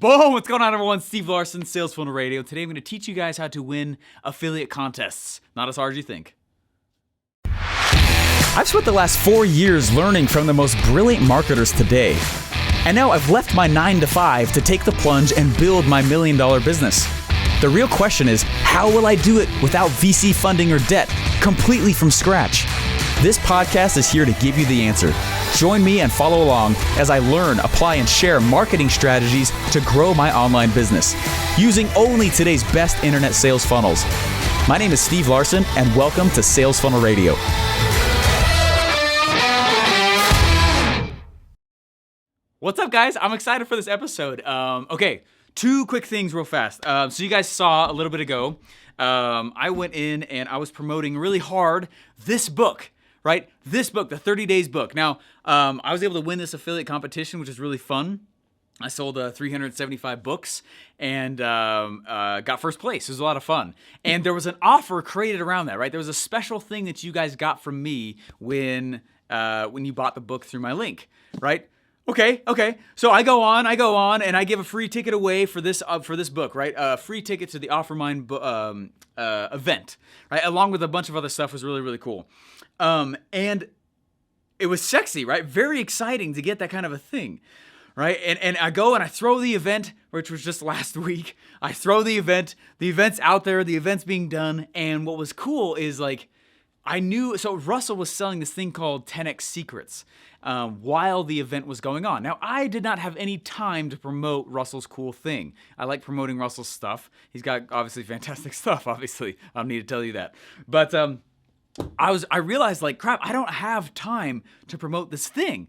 Boom! What's going on, everyone? Steve Larsen, Sales Funnel Radio. Today I'm going to teach you guys how to win affiliate contests. Not as hard as you think. I've spent the last 4 years learning from the most brilliant marketers today. And now I've left my 9-to-5 to take the plunge and build my $1 million business. The real question is, how will I do it without VC funding or debt, completely from scratch? This podcast is here to give you the answer. Join me and follow along as I learn, apply, and share marketing strategies to grow my online business using only today's best internet sales funnels. My name is Steve Larsen, and welcome to Sales Funnel Radio. What's up, guys? I'm excited for this episode. Okay, two quick things real fast. So you guys saw a little bit ago, I went in and I was promoting really hard this book. Right? This book, the 30 Days book. Now, I was able to win this affiliate competition, which is really fun. I sold 375 books and got first place. It was a lot of fun. And there was an offer created around that, right? There was a special thing that you guys got from me when you bought the book through my link, right? Okay. So I go on, and I give a free ticket away for this book, right? A free ticket to the OfferMind event, right? Along with a bunch of other stuff. Was really, really cool. And it was sexy, right? Very exciting to get that kind of a thing, right? And I go and I throw the event, which was just last week. I throw the event's out there, the event's being done. And what was cool is so Russell was selling this thing called 10x Secrets while the event was going on. Now, I did not have any time to promote Russell's cool thing. I like promoting Russell's stuff. He's got obviously fantastic stuff, obviously. I don't need to tell you that. But I realized crap, I don't have time to promote this thing.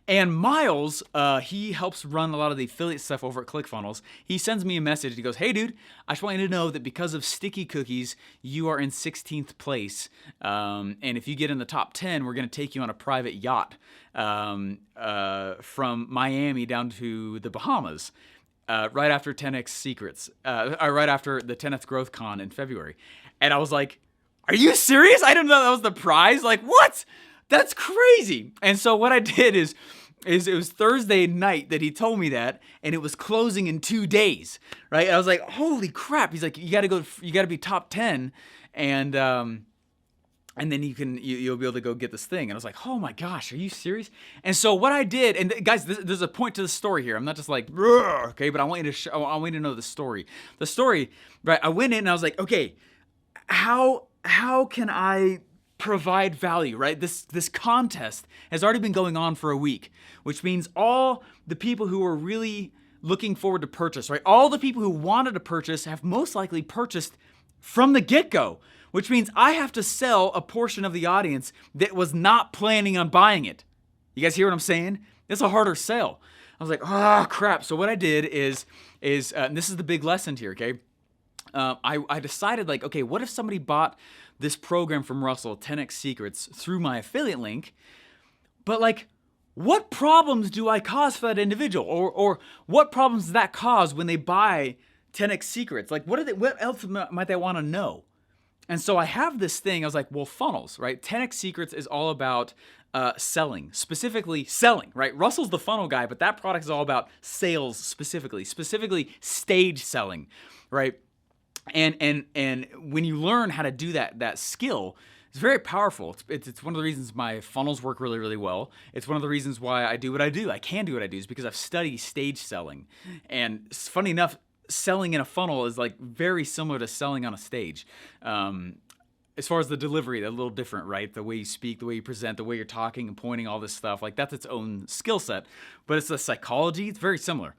And Miles, he helps run a lot of the affiliate stuff over at ClickFunnels. He sends me a message. He goes, "Hey, dude, I just want you to know that because of sticky cookies, you are in 16th place. And if you get in the top 10, we're going to take you on a private yacht from Miami down to the Bahamas right after 10x Secrets, right after the 10th Growth Con in February." And I was like, "Are you serious? I didn't know that was the prize. What? That's crazy." And so what I did is it was Thursday night that he told me that, and it was closing in 2 days, right? And I was like, "Holy crap!" He's like, "You got to be top 10, and then you'll be able to go get this thing." And I was like, "Oh my gosh, are you serious?" And so what I did, and guys, there's a point to the story here. I'm not just okay, but I want you to know the story. The story, right? I went in and I was like, "Okay, how can I provide value," right? This contest has already been going on for a week, which means all the people who are really looking forward to purchase, right? All the people who wanted to purchase have most likely purchased from the get-go, which means I have to sell a portion of the audience that was not planning on buying it. You guys hear what I'm saying? It's a harder sell. I was like, "Oh, crap." So what I did is and this is the big lesson here, okay? I decided okay, what if somebody bought this program from Russell, 10x Secrets, through my affiliate link, but what problems do I cause for that individual? Or what problems does that cause when they buy 10x Secrets? What else might they want to know? And so I have this thing, I was like, well, funnels, right? 10x Secrets is all about selling, specifically selling, right? Russell's the funnel guy, but that product is all about sales specifically stage selling, right? And when you learn how to do that skill, it's very powerful. It's one of the reasons my funnels work really, really well. It's one of the reasons why I do what I do. I can do what I do is because I've studied stage selling. And funny enough, selling in a funnel is very similar to selling on a stage. As far as the delivery, they're a little different, right? The way you speak, the way you present, the way you're talking and pointing, all this stuff, that's its own skill set. But it's the psychology, it's very similar.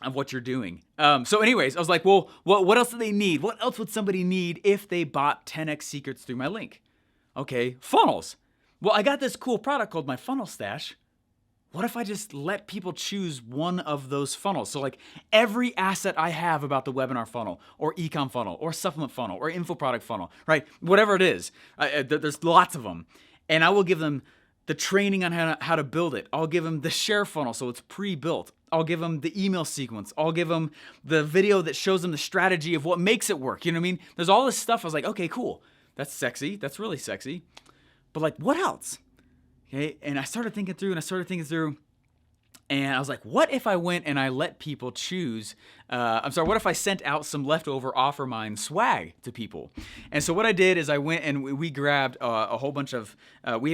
Of what you're doing. So anyways, I was like, well, what else do they need? What else would somebody need if they bought 10x Secrets through my link? Okay, funnels. Well, I got this cool product called my Funnel Stash. What if I just let people choose one of those funnels? So every asset I have about the webinar funnel or ecom funnel or supplement funnel or info product funnel, right? Whatever it is, there's lots of them. And I will give them the training on how to build it. I'll give them the share funnel so it's pre-built. I'll give them the email sequence. I'll give them the video that shows them the strategy of what makes it work. You know what I mean? There's all this stuff. I was like, okay, cool. That's sexy. That's really sexy. But what else? Okay. And I started thinking through And I was like, what if I went and I let people choose? What if I sent out some leftover Offer Mine swag to people? And so what I did is I went and we grabbed a whole bunch of, we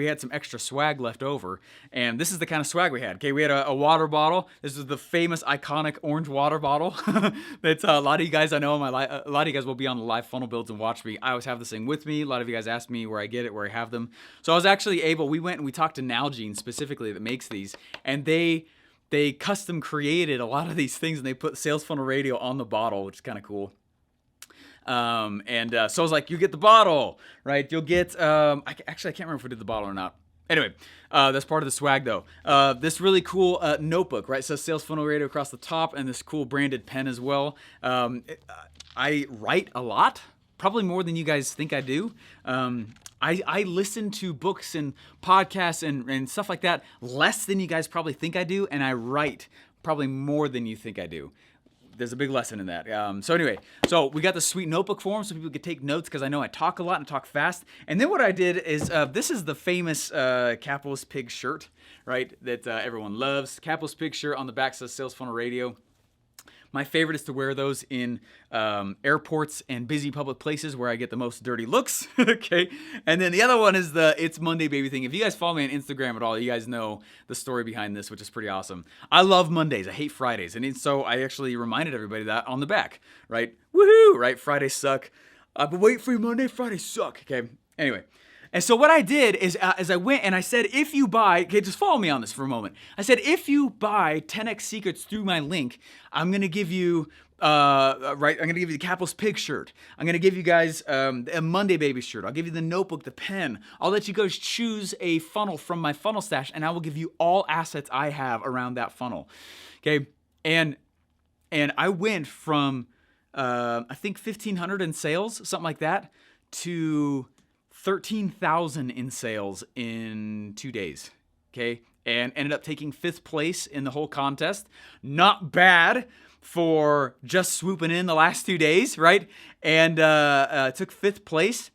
had some extra swag left over. And this is the kind of swag we had. Okay, we had a water bottle. This is the famous iconic orange water bottle. That's a lot of you guys I know, a lot of you guys will be on the live funnel builds and watch me. I always have this thing with me. A lot of you guys ask me where I get it, where I have them. So I was actually we went and we talked to Nalgene specifically that makes these. And they custom created a lot of these things, and they put Sales Funnel Radio on the bottle, which is kind of cool. So I was like, you get the bottle, right? You'll get, I can't remember if we did the bottle or not. Anyway, that's part of the swag though. This really cool notebook, right? So Sales Funnel Radio across the top, and this cool branded pen as well. I write a lot, probably more than you guys think I do. I listen to books and podcasts and stuff like that less than you guys probably think I do, and I write probably more than you think I do. There's a big lesson in that. So we got the sweet notebook form so people could take notes, because I know I talk a lot and talk fast. And then what I did is, this is the famous Capitalist Pig shirt, right, that everyone loves. Capitalist Pig shirt, on the back says Sales Funnel Radio. My favorite is to wear those in airports and busy public places where I get the most dirty looks. Okay. And then the other one is the It's Monday Baby thing. If you guys follow me on Instagram at all, you guys know the story behind this, which is pretty awesome. I love Mondays. I hate Fridays. And so I actually reminded everybody that on the back, right? Woohoo, right? Fridays suck. I've been waiting for you Monday. Fridays suck. Okay. Anyway. And so what I did is, as I went and I said, if you buy, okay, just follow me on this for a moment. I said, if you buy 10x secrets through my link, I'm going to give you, I'm going to give you the Capitalist Pig shirt. I'm going to give you guys a Monday Baby shirt. I'll give you the notebook, the pen. I'll let you guys choose a funnel from my funnel stash, and I will give you all assets I have around that funnel. Okay. And I went from, I think 1,500 in sales, something like that, to 13,000 in sales in 2 days, okay? And ended up taking 5th place in the whole contest. Not bad for just swooping in the last 2 days, right? And took 5th place.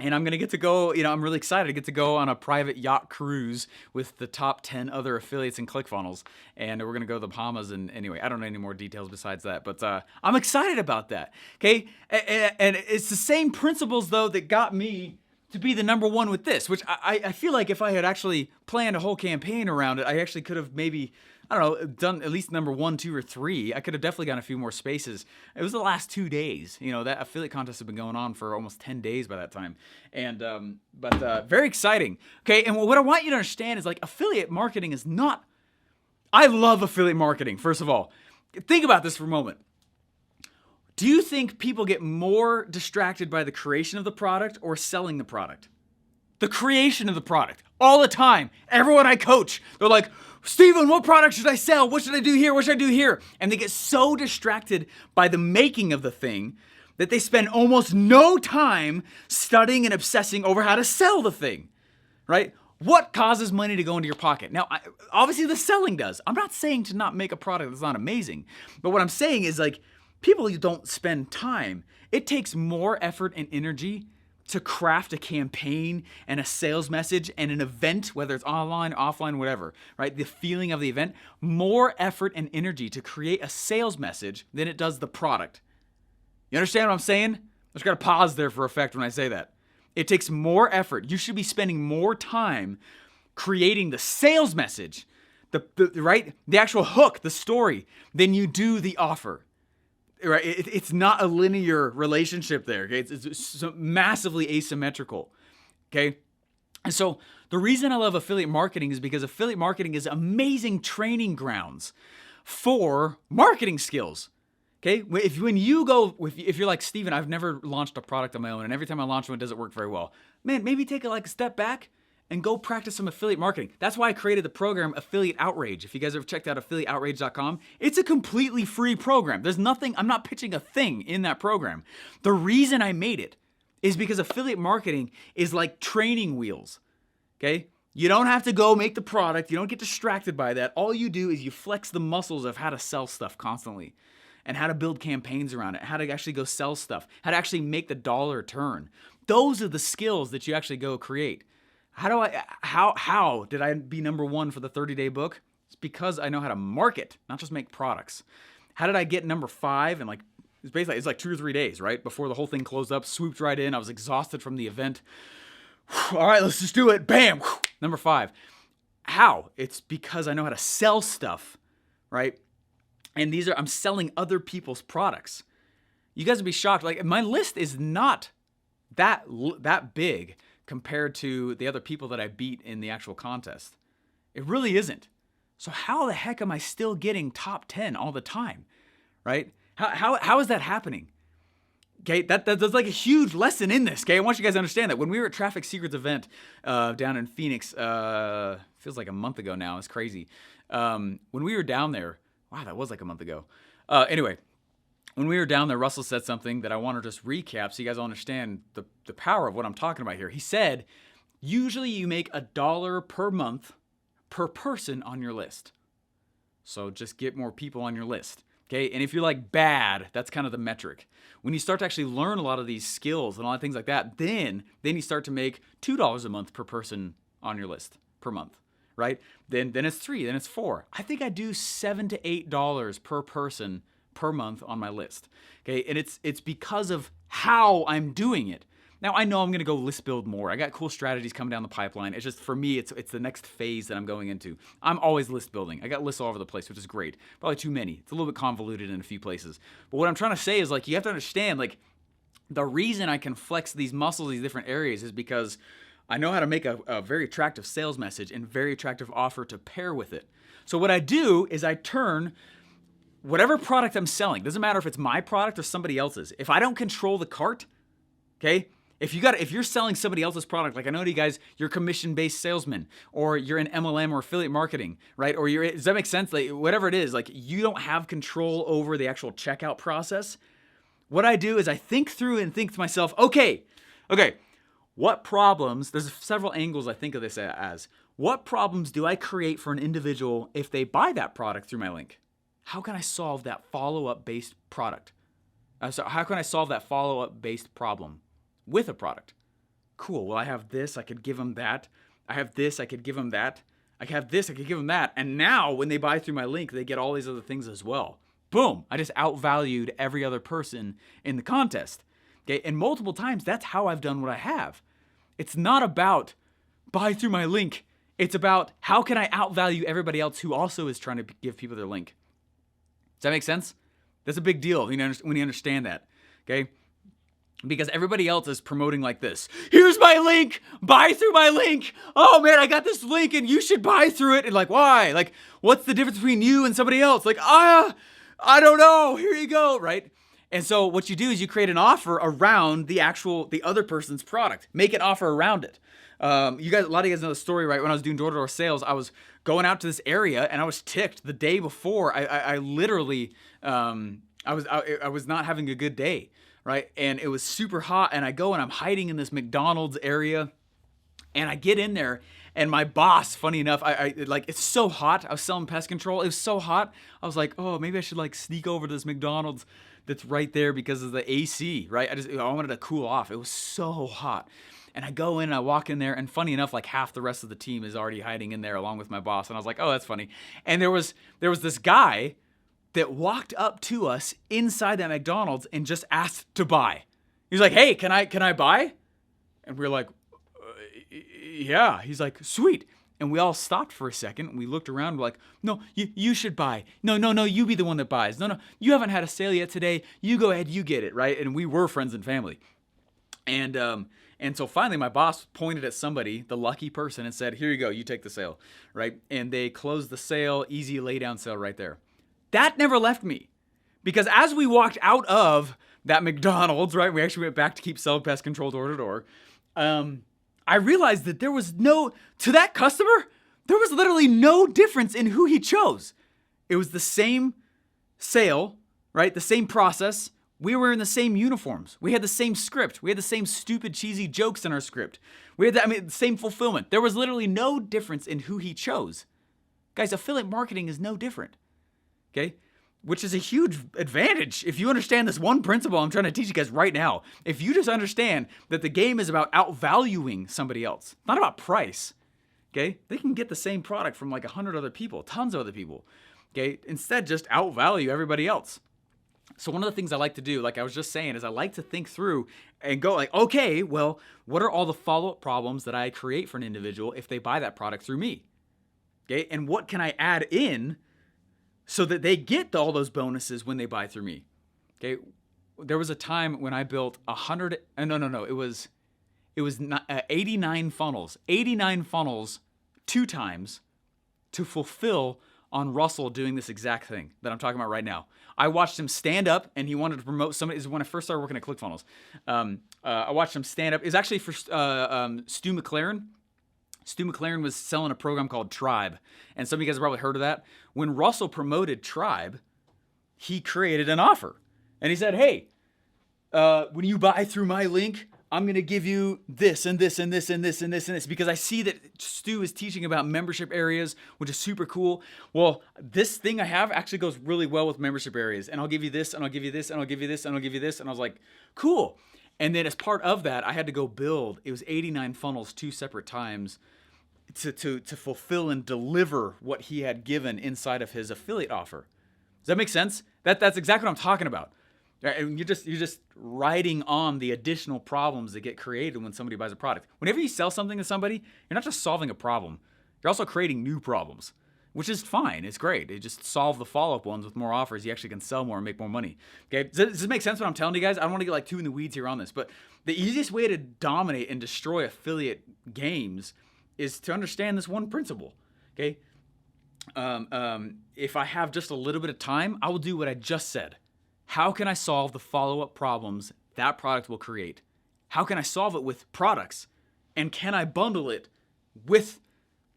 And I'm going to get to go, I'm really excited to get to go on a private yacht cruise with the top 10 other affiliates in ClickFunnels. And we're going to go to the Bahamas. And anyway, I don't know any more details besides that. But I'm excited about that. Okay. And it's the same principles, though, that got me to be the number one with this, which I feel like if I had actually planned a whole campaign around it, I actually could have maybe, I don't know, done at least number 1, 2, or 3. I could have definitely gotten a few more spaces. It was the last 2 days. That affiliate contest had been going on for almost 10 days by that time. And, but very exciting. Okay. And what I want you to understand is, like, affiliate marketing is not, I love affiliate marketing. First of all, think about this for a moment. Do you think people get more distracted by the creation of the product or selling the product? The creation of the product. All the time. Everyone I coach, they're like, Steven, what product should I sell? What should I do here? What should I do here? And they get so distracted by the making of the thing that they spend almost no time studying and obsessing over how to sell the thing, right? What causes money to go into your pocket? Now, obviously the selling does. I'm not saying to not make a product that's not amazing, but what I'm saying is, like, people, you don't spend time. It takes more effort and energy to craft a campaign and a sales message and an event, whether it's online, offline, whatever, right? The feeling of the event, more effort and energy to create a sales message than it does the product. You understand what I'm saying? I just got to pause there for effect when I say that. It takes more effort. You should be spending more time creating the sales message, the actual hook, the story, than you do the offer. Right? It's not a linear relationship there. Okay? It's massively asymmetrical. Okay? And so the reason I love affiliate marketing is because affiliate marketing is amazing training grounds for marketing skills. Okay? If you're like, Steven, I've never launched a product on my own, and every time I launch one, it doesn't work very well. Man, maybe take a step back and go practice some affiliate marketing. That's why I created the program Affiliate Outrage. If you guys have checked out affiliateoutrage.com, it's a completely free program. I'm not pitching a thing in that program. The reason I made it is because affiliate marketing is like training wheels, okay? You don't have to go make the product. You don't get distracted by that. All you do is you flex the muscles of how to sell stuff constantly and how to build campaigns around it, how to actually go sell stuff, how to actually make the dollar turn. Those are the skills that you actually go create. How did I be number one for the 30-day book? It's because I know how to market, not just make products. How did I get number 5? And like, it's like 2 or 3 days, right? Before the whole thing closed up, swooped right in. I was exhausted from the event. All right, let's just do it. Bam. Number 5. How? It's because I know how to sell stuff, right? And I'm selling other people's products. You guys would be shocked. Like, my list is not that big compared to the other people that I beat in the actual contest. It really isn't. So how the heck am I still getting top 10 all the time, right? How is that happening? Okay, there's like a huge lesson in this. Okay, I want you guys to understand that when we were at Traffic Secrets event down in Phoenix, feels like a month ago now. It's crazy. When we were down there, wow, that was like a month ago. Anyway, when we were down there, Russell said something that I want to just recap so you guys all understand the power of what I'm talking about here. He said, usually you make $1 per month per person on your list. So just get more people on your list. Okay, and if you're like bad, that's kind of the metric. When you start to actually learn a lot of these skills and all the things like that, then you start to make $2 a month per person on your list per month, right? Then it's 3, then it's 4. I think I do $7 to $8 per person per month on my list. Okay, and it's because of how I'm doing it. Now I know I'm gonna go list build more. I got cool strategies coming down the pipeline. It's just for me, it's the next phase that I'm going into. I'm always list building. I got lists all over the place, which is great. Probably too many. It's a little bit convoluted in a few places. But what I'm trying to say is like you have to understand like the reason I can flex these muscles, these different areas, is because I know how to make a very attractive sales message and very attractive offer to pair with it. So what I do is I turn whatever product I'm selling, doesn't matter if it's my product or somebody else's. If I don't control the cart, okay? If you're selling somebody else's product, like I know you guys, you're commission-based salesman, or you're in MLM or affiliate marketing, right? Or does that make sense? Like whatever it is, like you don't have control over the actual checkout process. What I do is I think through and think to myself, okay, what problems, there's several angles I think of this as, what problems do I create for an individual if they buy that product through my link? How can I solve that follow-up based product? So how can I solve that follow-up based problem with a product? Cool, well I have this, I could give them that. I have this, I could give them that. I have this, I could give them that. And now when they buy through my link, they get all these other things as well. Boom, I just outvalued every other person in the contest. Okay, and multiple times, that's how I've done what I have. It's not about buy through my link. It's about how can I outvalue everybody else who also is trying to give people their link. Does that make sense? That's a big deal when you understand that, okay? Because everybody else is promoting like this. Here's my link, buy through my link. Oh man, I got this link and you should buy through it. And like, why? Like, what's the difference between you and somebody else? Like, I don't know, here you go, right? And so what you do is you create an offer around the other person's product. Make an offer around it. A lot of you guys know the story, right? When I was doing door-to-door sales, I was going out to this area and I was ticked the day before. I literally, I was not having a good day, right? And it was super hot and I go and I'm hiding in this McDonald's area and I get in there and my boss, funny enough, it's so hot. I was selling pest control. It was so hot. I was like, oh, maybe I should like sneak over to this McDonald's that's right there because of the AC, right? I wanted to cool off. It was so hot. And I go in and I walk in there and funny enough, like half the rest of the team is already hiding in there along with my boss. And I was like, oh, that's funny. And there was this guy that walked up to us inside that McDonald's and just asked to buy. He was like, hey, can I buy? And we were like, yeah. He's like, sweet. And we all stopped for a second. And we looked around. We're like, no, you should buy. No, you be the one that buys. No, you haven't had a sale yet today. You go ahead, you get it, right? And we were friends and family. And so finally my boss pointed at somebody, the lucky person, and said, here you go, you take the sale, right? And they closed the sale, easy lay down sale right there. That never left me because as we walked out of that McDonald's, right, we actually went back to keep selling pest control door to door. I realized that to that customer, there was literally no difference in who he chose. It was the same sale, right? The same process. We were in the same uniforms. We had the same script. We had the same stupid, cheesy jokes in our script. We had the same fulfillment. There was literally no difference in who he chose. Guys, affiliate marketing is no different, okay? Which is a huge advantage. If you understand this one principle I'm trying to teach you guys right now, if you just understand that the game is about outvaluing somebody else, not about price, Okay, they can get the same product from like 100 other people, tons of other people. Okay, instead just outvalue everybody else. So one of the things I like to do, like I was just saying, is I like to think through and go like, okay, well, what are all the follow-up problems that I create for an individual if they buy that product through me? Okay, and what can I add in so that they get all those bonuses when they buy through me? Okay, there was a time when I built 100, it was 89 funnels, 2 times to fulfill on Russell doing this exact thing that I'm talking about right now. I watched him stand up, and he wanted to promote somebody. This is when I first started working at ClickFunnels. I watched him stand up. It's actually for Stu McLaren. Stu McLaren was selling a program called Tribe, and some of you guys have probably heard of that. When Russell promoted Tribe, he created an offer, and he said, "Hey, when you buy through my link, I'm going to give you this and this and this and this and this and this, because I see that Stu is teaching about membership areas, which is super cool. Well, this thing I have actually goes really well with membership areas, and I'll give you this, and I'll give you this, and I'll give you this, and I'll give you this." And I was like, cool. And then as part of that, I had to go build, it was 89 funnels 2 separate times to fulfill and deliver what he had given inside of his affiliate offer. Does that make sense? That's exactly what I'm talking about. And you're just riding on the additional problems that get created when somebody buys a product. Whenever you sell something to somebody, you're not just solving a problem. You're also creating new problems, which is fine. It's great. It just solve the follow-up ones with more offers. You actually can sell more and make more money. Okay, does this make sense what I'm telling you guys? I don't want to get like too in the weeds here on this, but the easiest way to dominate and destroy affiliate games is to understand this one principle. Okay, if I have just a little bit of time, I will do what I just said. How can I solve the follow-up problems that product will create? How can I solve it with products? And can I bundle it with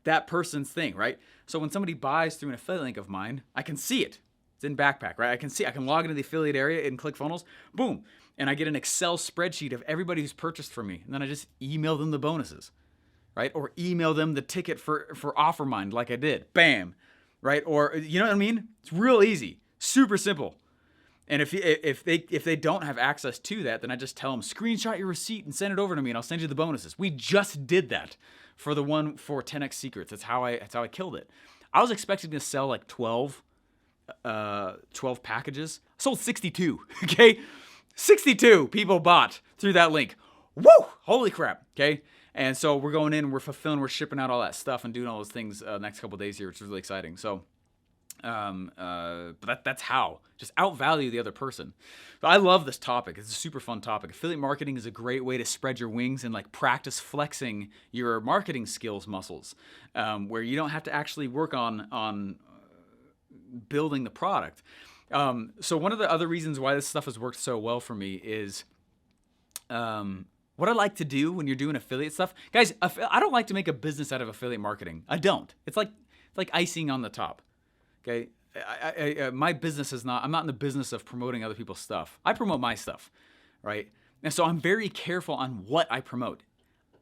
that person's thing, right? So when somebody buys through an affiliate link of mine, I can see it. It's in Backpack, right? I can log into the affiliate area in ClickFunnels, boom, and I get an Excel spreadsheet of everybody who's purchased from me. And then I just email them the bonuses, right? Or email them the ticket for OfferMind like I did, bam, right? Or, you know what I mean? It's real easy, super simple. And if they don't have access to that, then I just tell them, screenshot your receipt and send it over to me, and I'll send you the bonuses. We just did that for the one for 10x Secrets. That's how I killed it. I was expecting to sell like 12 packages. I sold 62. Okay, 62 people bought through that link. Woo! Holy crap. Okay. And so we're going in, we're fulfilling, we're shipping out all that stuff and doing all those things next couple of days here, which is really exciting. So. But that's how. Just outvalue the other person. So I love this topic. It's a super fun topic. Affiliate marketing is a great way to spread your wings and like practice flexing your marketing skills muscles, where you don't have to actually work on building the product. So one of the other reasons why this stuff has worked so well for me is what I like to do when you're doing affiliate stuff. Guys, I don't like to make a business out of affiliate marketing. I don't. It's like icing on the top. Okay, my business is not, I'm not in the business of promoting other people's stuff. I promote my stuff, right? And so I'm very careful on what I promote.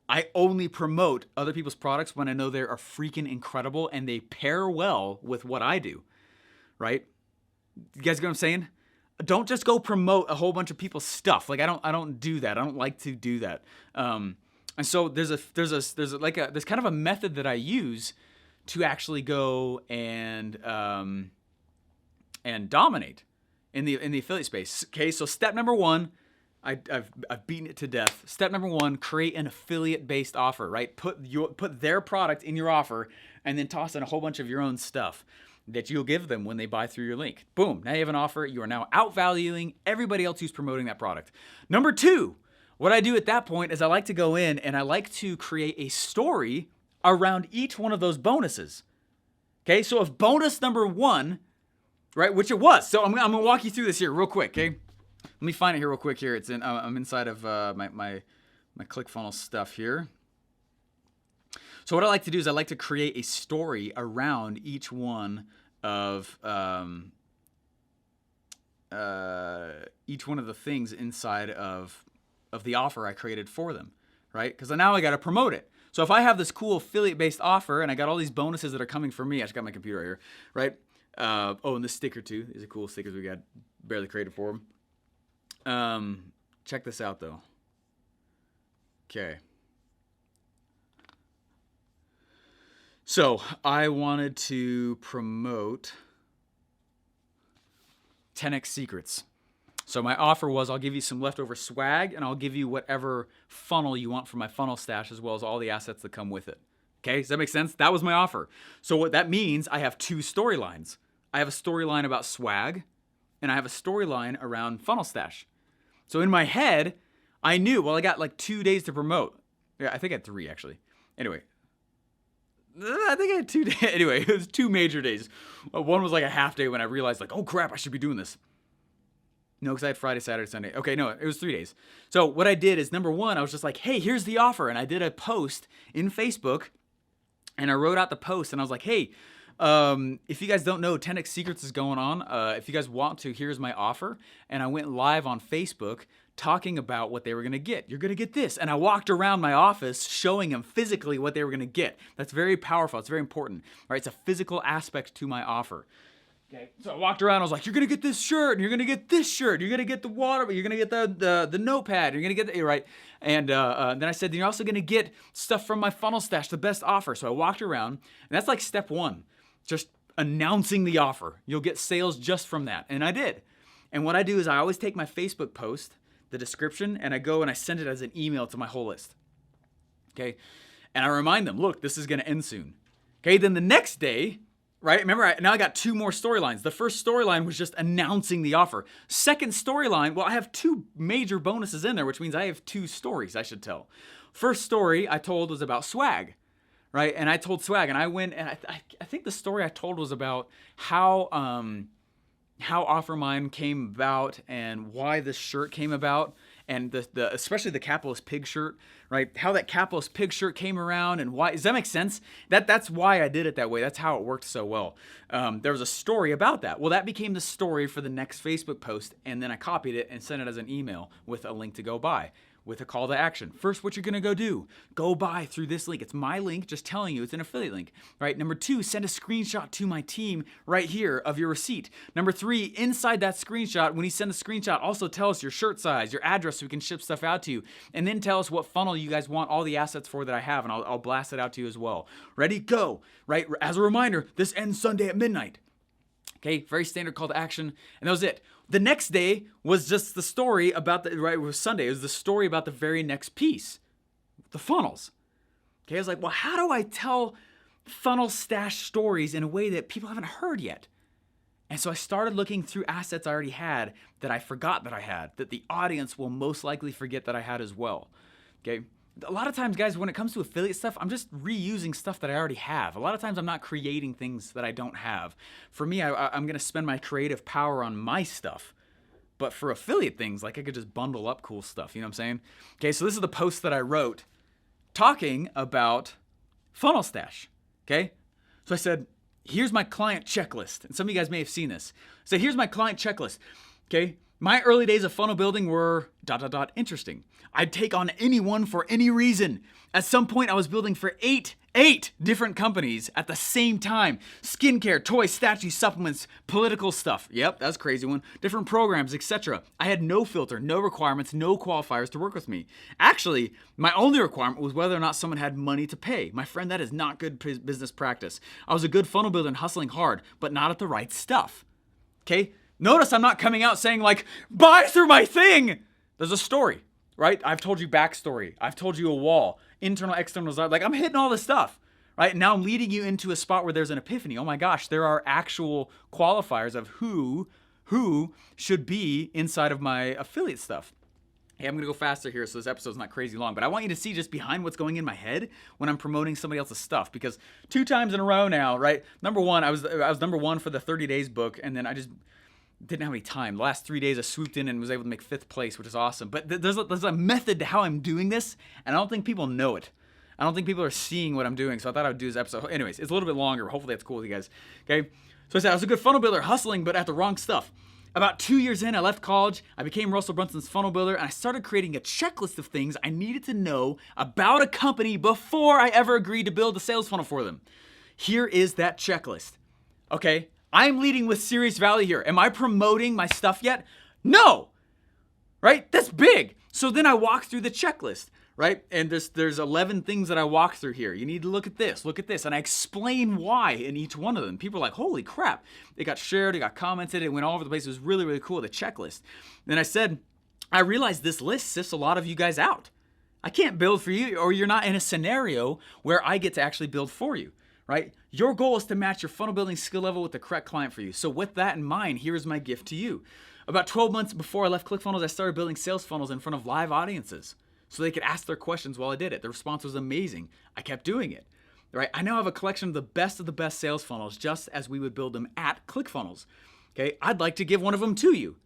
I only promote other people's products when I know they are freaking incredible and they pair well with what I do, right? You guys get what I'm saying? Don't just go promote a whole bunch of people's stuff. Like I don't do that. I don't like to do that. And so there's kind of a method that I use to actually go and dominate in the affiliate space. Okay, so step number 1, I've beaten it to death. Step number 1, create an affiliate-based offer. Right, put their product in your offer, and then toss in a whole bunch of your own stuff that you'll give them when they buy through your link. Boom, now you have an offer. You are now outvaluing everybody else who's promoting that product. Number 2, what I do at that point is I like to go in and I like to create a story around each one of those bonuses. Okay, so if bonus number 1, right, which it was, so I'm gonna walk you through this here real quick. Okay, let me find it here real quick. Here, it's in. I'm inside of my ClickFunnels stuff here. So what I like to do is I like to create a story around each one of the things inside of the offer I created for them, right? Because now I got to promote it. So if I have this cool affiliate-based offer and I got all these bonuses that are coming from me, I just got my computer right here, right? And this sticker too. These are cool stickers we got barely created for them. Check this out though. Okay. So I wanted to promote 10x secrets. So my offer was I'll give you some leftover swag and I'll give you whatever funnel you want from my funnel stash as well as all the assets that come with it. Okay, does that make sense? That was my offer. So what that means, I have two storylines. I have a storyline about swag and I have a storyline around funnel stash. So in my head, I knew, well, I got like 2 days to promote. Yeah, I think I had 3 actually. Anyway, I think I had 2 days. Anyway, it was 2 major days. One was like a half day when I realized like, oh crap, I should be doing this. No, because I had Friday, Saturday, Sunday. Okay, no, it was 3 days. So what I did is, number one, I was just like, hey, here's the offer. And I did a post in Facebook, and I wrote out the post, and I was like, hey, if you guys don't know, 10x Secrets is going on. If you guys want to, here's my offer. And I went live on Facebook talking about what they were going to get. You're going to get this. And I walked around my office showing them physically what they were going to get. That's very powerful. It's very important. Right? It's a physical aspect to my offer. Okay, so I walked around, I was like, you're going to get this shirt, and you're going to get this shirt, you're going to get the water, you're going to get the notepad, you're going to get the, right? And then I said, you're also going to get stuff from my funnel stash, the best offer. So I walked around, and that's like step one, just announcing the offer. You'll get sales just from that, and I did. And what I do is I always take my Facebook post, the description, and I go and I send it as an email to my whole list. Okay, and I remind them, look, this is going to end soon. Okay, then the next day, right? Remember, now I got 2 more storylines. The first storyline was just announcing the offer. Second storyline, well, I have 2 major bonuses in there, which means I have 2 stories I should tell. First story I told was about swag, right? And I told swag, and I went, and I think the story I told was about how OfferMind came about and why this shirt came about, and the especially the capitalist pig shirt, right? How that capitalist pig shirt came around and why. Does that make sense? That's why I did it that way. That's how it worked so well. There was a story about that. Well, that became the story for the next Facebook post, and then I copied it and sent it as an email with a link to go buy, with a call to action. First, what you're gonna go do, go buy through this link. It's my link, just telling you it's an affiliate link, right? Number 2, send a screenshot to my team right here of your receipt. Number 3, inside that screenshot, when you send the screenshot, also tell us your shirt size, your address so we can ship stuff out to you, and then tell us what funnel you guys want all the assets for that I have, and I'll blast it out to you as well. Ready? Go, right? As a reminder, this ends Sunday at midnight. Okay, very standard call to action, and that was it. The next day was just the story about right, it was Sunday, it was the story about the very next piece, the funnels. Okay, I was like, well, how do I tell funnel stash stories in a way that people haven't heard yet? And so I started looking through assets I already had that I forgot that I had, that the audience will most likely forget that I had as well. Okay. A lot of times, guys, when it comes to affiliate stuff, I'm just reusing stuff that I already have. A lot of times I'm not creating things that I don't have. For me, I'm going to spend my creative power on my stuff. But for affiliate things, like I could just bundle up cool stuff. You know what I'm saying? Okay, so this is the post that I wrote talking about funnel stash. Okay, so I said, here's my client checklist. And some of you guys may have seen this. So here's my client checklist. Okay, my early days of funnel building were ... interesting. I'd take on anyone for any reason. At some point, I was building for eight different companies at the same time. Skincare, toys, statues, supplements, political stuff. Yep, that's a crazy one. Different programs, etc. I had no filter, no requirements, no qualifiers to work with me. Actually, my only requirement was whether or not someone had money to pay. My friend, that is not good business practice. I was a good funnel builder and hustling hard, but not at the right stuff. Okay? Notice I'm not coming out saying like, buy through my thing. There's a story, right? I've told you backstory. I've told you a wall, internal, external, like I'm hitting all this stuff, right? Now I'm leading you into a spot where there's an epiphany. Oh my gosh, there are actual qualifiers of who should be inside of my affiliate stuff. Hey, I'm gonna go faster here so this episode's not crazy long, but I want you to see just behind what's going in my head when I'm promoting somebody else's stuff, because 2 times in a row now, right? Number one, I was number 1 for the 30 days book, and then I just didn't have any time. The last 3 days I swooped in and was able to make 5th place, which is awesome. But there's a method to how I'm doing this, and I don't think people know it. I don't think people are seeing what I'm doing, so I thought I would do this episode. Anyways, it's a little bit longer. Hopefully that's cool with you guys. Okay? So I said I was a good funnel builder, hustling, but at the wrong stuff. About 2 years in, I left college, I became Russell Brunson's funnel builder, and I started creating a checklist of things I needed to know about a company before I ever agreed to build a sales funnel for them. Here is that checklist. Okay? I'm leading with serious value here. Am I promoting my stuff yet? No, right? That's big. So then I walk through the checklist. right? And there's 11 things that I walk through here. You need to look at this, and I explain why in each one of them. People are like, holy crap. It got shared, it got commented, it went all over the place. It was really, really cool, the checklist. Then I said, I realized this list sifts a lot of you guys out. I can't build for you, or you're not in a scenario where I get to actually build for you, right? Your goal is to match your funnel building skill level with the correct client for you. So with that in mind, here's my gift to you. About 12 months before I left ClickFunnels, I started building sales funnels in front of live audiences so they could ask their questions while I did it. The response was amazing. I kept doing it, right? I now have a collection of the best sales funnels, just as we would build them at ClickFunnels. Okay, I'd like to give one of them to you.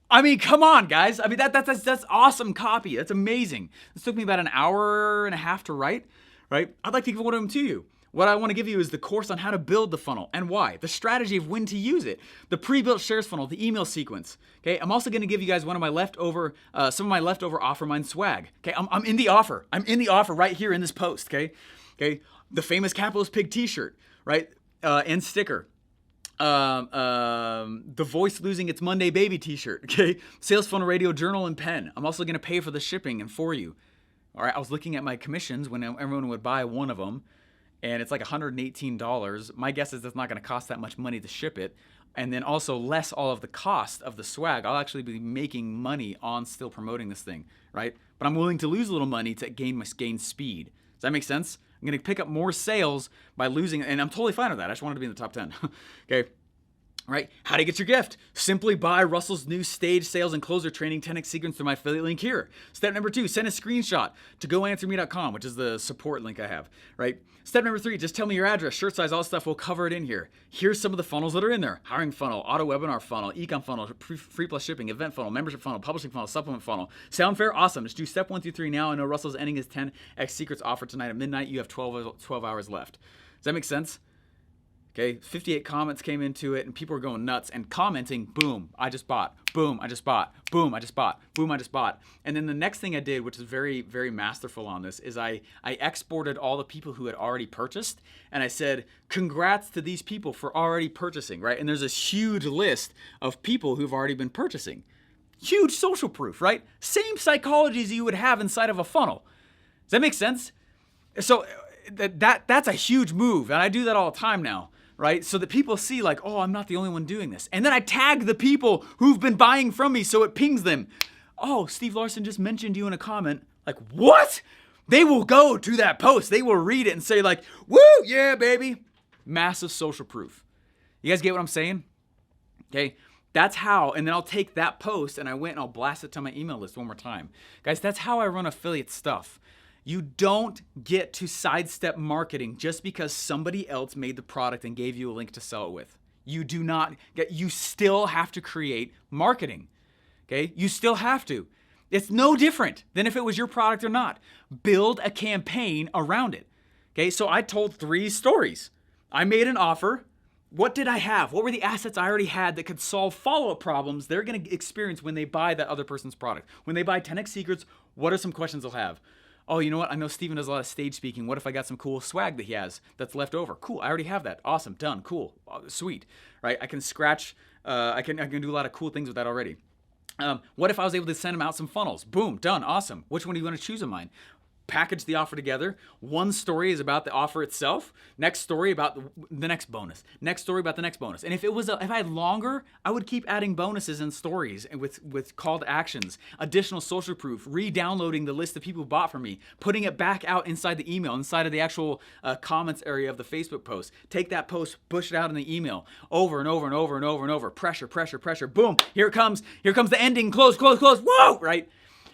I mean, come on, guys. I mean, that's awesome copy. That's amazing. This took me about an hour and a half to write, right? I'd like to give one of them to you. What I want to give you is the course on how to build the funnel and why, the strategy of when to use it, the pre-built shares funnel, the email sequence. Okay, I'm also going to give you guys some of my leftover offer mine swag. Okay, I'm in the offer. I'm in the offer right here in this post. Okay, the famous Capitalist Pig T-shirt, right, and sticker. The Voice Losing Its Monday Baby T-shirt. Okay, Sales Funnel Radio Journal and pen. I'm also going to pay for the shipping and for you. All right, I was looking at my commissions when everyone would buy one of them. And it's like $118. My guess is it's not going to cost that much money to ship it. And then also less all of the cost of the swag. I'll actually be making money on still promoting this thing, right? But I'm willing to lose a little money to gain speed. Does that make sense? I'm going to pick up more sales by losing, and I'm totally fine with that. I just wanted to be in the top 10. Okay. Right? How to get your gift? Simply buy Russell's new stage sales and closer training 10x sequence through my affiliate link here. Step number 2, send a screenshot to goanswerme.com, which is the support link I have, right? Step number 3, just tell me your address, shirt size, all this stuff. We'll cover it in here. Here's some of the funnels that are in there. Hiring funnel, auto webinar funnel, ecom funnel, free plus shipping, event funnel, membership funnel, publishing funnel, supplement funnel. Sound fair? Awesome. Just do step 1 through 3 now. I know Russell's ending his 10x secrets offer tonight at midnight. You have 12 hours left. Does that make sense? Okay, 58 comments came into it and people were going nuts and commenting, boom, I just bought, boom, I just bought, boom, I just bought, boom, I just bought. And then the next thing I did, which is very, very masterful on this, is I exported all the people who had already purchased and I said, congrats to these people for already purchasing, right? And there's this huge list of people who've already been purchasing. Huge social proof, right? Same psychology as you would have inside of a funnel. Does that make sense? So that's a huge move and I do that all the time now. Right? So that people see like, oh, I'm not the only one doing this. And then I tag the people who've been buying from me so it pings them. Oh, Steve Larsen just mentioned you in a comment. Like, what? They will go to that post. They will read it and say like, woo, yeah, baby. Massive social proof. You guys get what I'm saying? Okay. That's how, and then I'll take that post and I went and I'll blast it to my email list one more time. Guys, that's how I run affiliate stuff. You don't get to sidestep marketing just because somebody else made the product and gave you a link to sell it with. You do not get, you still have to create marketing. Okay? You still have to. It's no different than if it was your product or not. Build a campaign around it. Okay? So I told 3 stories. I made an offer. What did I have? What were the assets I already had that could solve follow-up problems they're going to experience when they buy that other person's product? When they buy 10x Secrets, what are some questions they'll have? Oh, you know what? I know Steven does a lot of stage speaking. What if I got some cool swag that he has that's left over? Cool. I already have that. Awesome. Done. Cool. Sweet. Right? I can scratch. I can do a lot of cool things with that already. What if I was able to send him out some funnels? Boom. Done. Awesome. Which one do you want to choose of mine? Package the offer together. One story is about the offer itself. Next story about the next bonus. Next story about the next bonus. And if I had longer, I would keep adding bonuses and stories and with call to actions, additional social proof, re-downloading the list of people who bought from me, putting it back out inside the email, inside of the actual comments area of the Facebook post. Take that post, push it out in the email over and over and over and over and over. Pressure, pressure, pressure. Boom. Here it comes. Here comes the ending. Close, close, close. Whoa! Right?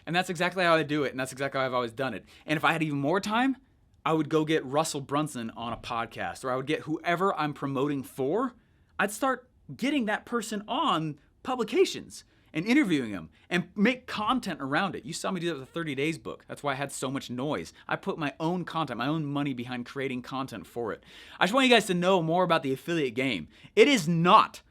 And that's exactly how I do it, and that's exactly how I've always done it. And if I had even more time, I would go get Russell Brunson on a podcast, or I would get whoever I'm promoting for. I'd start getting that person on publications and interviewing them and make content around it. You saw me do that with the 30 Days book. That's why I had so much noise. I put my own content, my own money behind creating content for it. I just want you guys to know more about the affiliate game. It is not,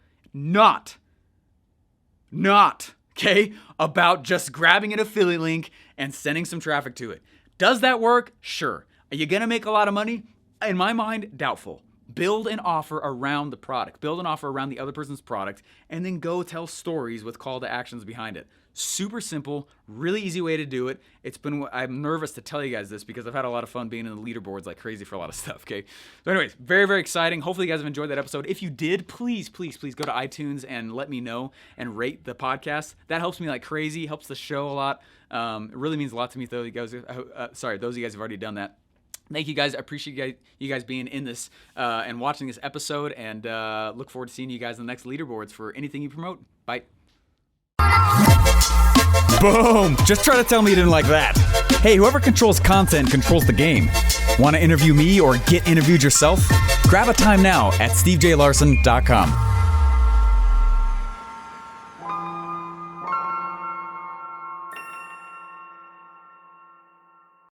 okay, about just grabbing an affiliate link and sending some traffic to it. Does that work? Sure. Are you going to make a lot of money? In my mind, doubtful. Build an offer around the product. Build an offer around the other person's product, and then go tell stories with call to actions behind it. Super simple, really easy way to do it. I'm nervous to tell you guys this because I've had a lot of fun being in the leaderboards like crazy for a lot of stuff, okay? So anyways, very, very exciting. Hopefully you guys have enjoyed that episode. If you did, please go to iTunes and let me know and rate the podcast. That helps me like crazy, helps the show a lot. It really means a lot to me, though. Those of you guys have already done that. Thank you guys. I appreciate you guys being in this and watching this episode, and look forward to seeing you guys in the next leaderboards for anything you promote. Bye. Boom! Just try to tell me you didn't like that. Hey, whoever controls content controls the game. Want to interview me or get interviewed yourself? Grab a time now at stevejlarsen.com.